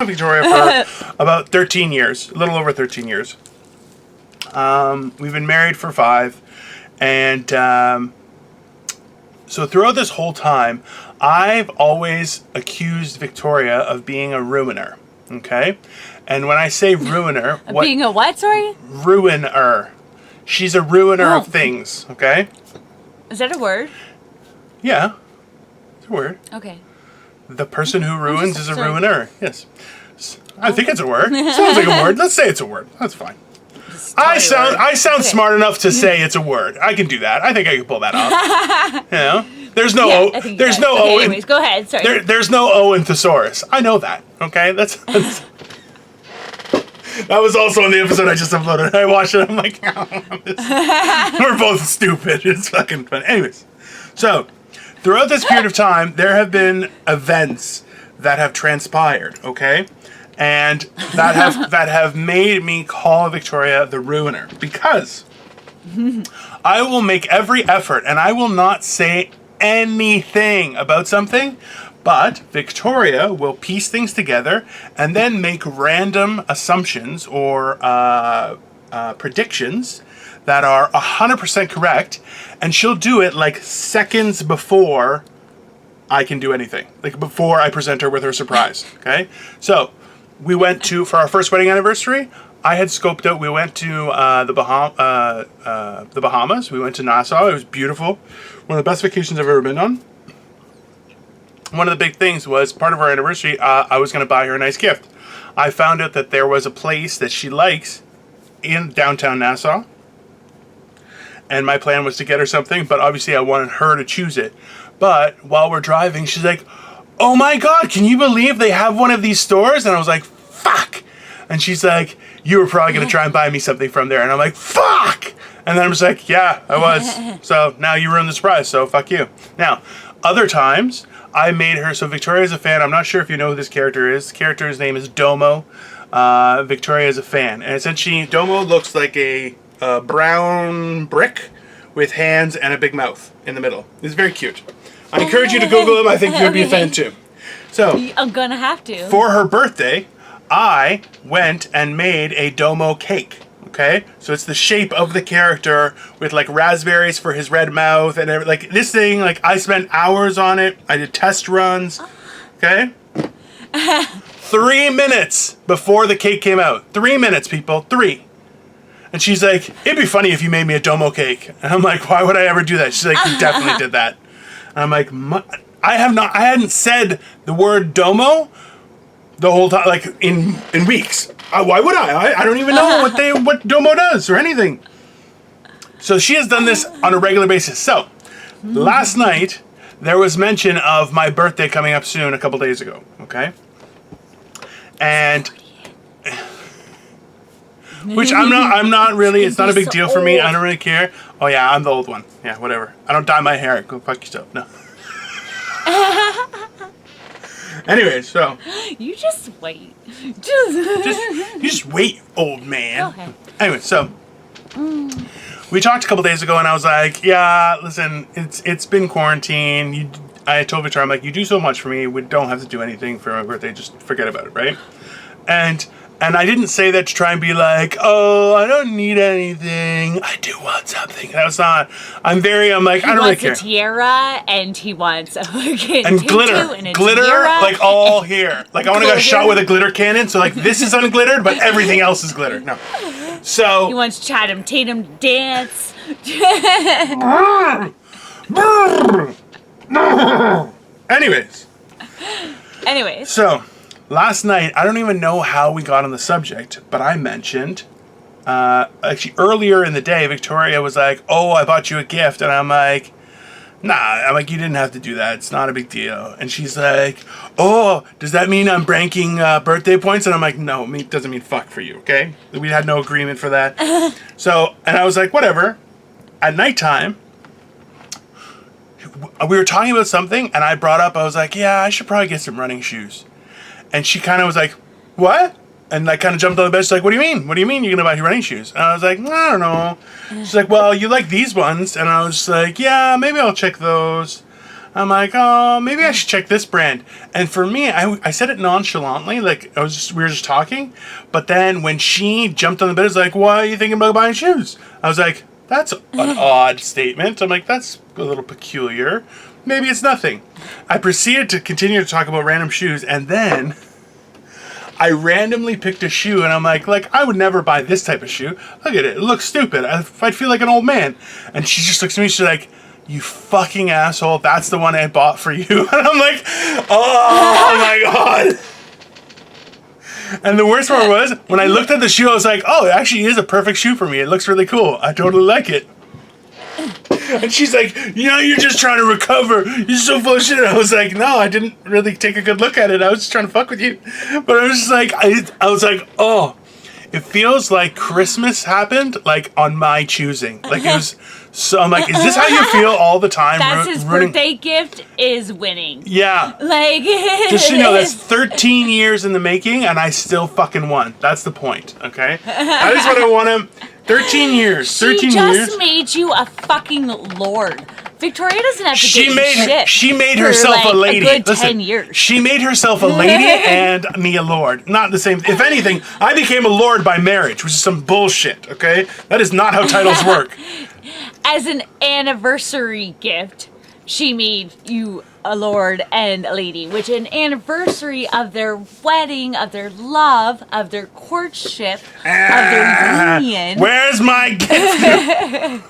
Victoria for about 13 years, a little over 13 years. We've been married for 5, and so throughout this whole time, I've always accused Victoria of being a ruiner, okay? And when I say ruiner... being a what, sorry? Ruiner. She's a ruiner of things, okay? Is that a word? Yeah, it's a word. Okay. The person who ruins is a ruiner. Yes. I think it's a word. Sounds like a word. Let's say it's a word. That's fine. I sound smart enough to say it's a word. I can do that. I think I can pull that off. You know? There's no O. There's no O. Anyways, go ahead. Sorry. There's no O in thesaurus. I know that. Okay? That's that was also on the episode I just uploaded. I watched it. I'm like, we're both stupid. It's fucking fun. Anyways, so throughout this period of time, there have been events that have transpired, okay? And that have made me call Victoria the ruiner, because I will make every effort and I will not say anything about something, but Victoria will piece things together and then make random assumptions or predictions that are 100% correct, and she'll do it like seconds before I can do anything, like before I present her with her surprise. Okay, so we went for our first wedding anniversary. I had scoped out. We went to the Bahamas. We went to Nassau. It was beautiful. One of the best vacations I've ever been on. One of the big things was, part of our anniversary, I was going to buy her a nice gift. I found out that there was a place that she likes in downtown Nassau, and my plan was to get her something, but obviously I wanted her to choose it. But while we're driving, she's like, "Oh my God, can you believe they have one of these stores?" And I was like, "Fuck." And she's like, "You were probably going to try and buy me something from there." And I'm like, "Fuck." And then I was like, "Yeah, I was." So now you ruined the surprise, so fuck you. Now, other times, I made her, so Victoria's a fan. I'm not sure if you know who this character is. The character's name is Domo. Victoria is a fan. And essentially, Domo looks like a brown brick with hands and a big mouth in the middle. It's very cute. I encourage you to Google him. I think you'd be a fan too. So, I'm gonna have to. For her birthday, I went and made a Domo cake. Okay, so it's the shape of the character with like raspberries for his red mouth and like this thing. Like, I spent hours on it. I did test runs. Okay, 3 minutes before the cake came out. 3 minutes, people. 3. And she's like, "It'd be funny if you made me a Domo cake." And I'm like, "Why would I ever do that?" She's like, "You definitely did that." And I'm like, I hadn't said the word Domo the whole time, like in weeks. Why would I? I don't even know what Domo does or anything. So she has done this on a regular basis. So last night there was mention of my birthday coming up soon a couple days ago. Okay, and which I'm not really. It's not a big deal for me. I don't really care. Oh yeah, I'm the old one. Yeah, whatever. I don't dye my hair. Go fuck yourself. No. Anyway, so you just wait. You just wait, old man. Okay. Anyway, so we talked a couple days ago, and I was like, "Yeah, listen, it's been quarantine. I told Victoria, I'm like, you do so much for me. We don't have to do anything for my birthday. Just forget about it, right?" And I didn't say that to try and be like, "Oh, I don't need anything. I do want something." That was not. I'm like, I don't really care. He wants a tiara, and he wants a fucking and glitter, like all here. Like, I want to get shot with a glitter cannon. So like, this is unglittered, but everything else is glitter. No. So he wants Channing Tatum to dance. Anyways. So last night, I don't even know how we got on the subject, but I mentioned, actually earlier in the day, Victoria was like, "Oh, I bought you a gift." And I'm like, "Nah," I'm like, "You didn't have to do that. It's not a big deal." And she's like, "Oh, does that mean I'm banking birthday points?" And I'm like, "No, it doesn't mean fuck for you, okay? We had no agreement for that." So, and I was like, whatever. At nighttime, we were talking about something, and I brought up, I was like, "Yeah, I should probably get some running shoes." And she kind of was like, "What?" And I kind of jumped on the bed. She's like, "What do you mean? What do you mean you're going to buy your running shoes?" And I was like, "I don't know." She's like, "Well, you like these ones." And I was like, "Yeah, maybe I'll check those." I'm like, oh, maybe I should check this brand. And for me, I said it nonchalantly, like we were just talking. But then when she jumped on the bed, it's like, why are you thinking about buying shoes? I was like, that's an odd statement. I'm like, that's a little peculiar. Maybe it's nothing. I proceeded to continue to talk about random shoes, and then I randomly picked a shoe, and I'm like, I would never buy this type of shoe. Look at it. It looks stupid. I'd feel like an old man. And she just looks at me, she's like, you fucking asshole. That's the one I bought for you. And I'm like, oh my God. And the worst part was, when I looked at the shoe, I was like, oh, it actually is a perfect shoe for me. It looks really cool. I totally like it. And she's like, you're just trying to recover. You're so full of shit. I was like, no, I didn't really take a good look at it. I was just trying to fuck with you. But I was just like, I was like, oh, it feels like Christmas happened, on my choosing. It was, so I'm like, is this how you feel all the time? That's his birthday gift is winning. Yeah. Just so you know, that's 13 years in the making, and I still fucking won. That's the point, okay? That is what I want to... 13 years. 13 she years. just made you a fucking lord. Victoria doesn't have to She made herself a lady. A good 10 years. She made herself a lady and me a lord. Not the same. If anything, I became a lord by marriage, which is some bullshit, okay? That is not how titles work. As an anniversary gift, she made you a lord and a lady, which an anniversary of their wedding, of their love, of their courtship, of their union. Where's my gift?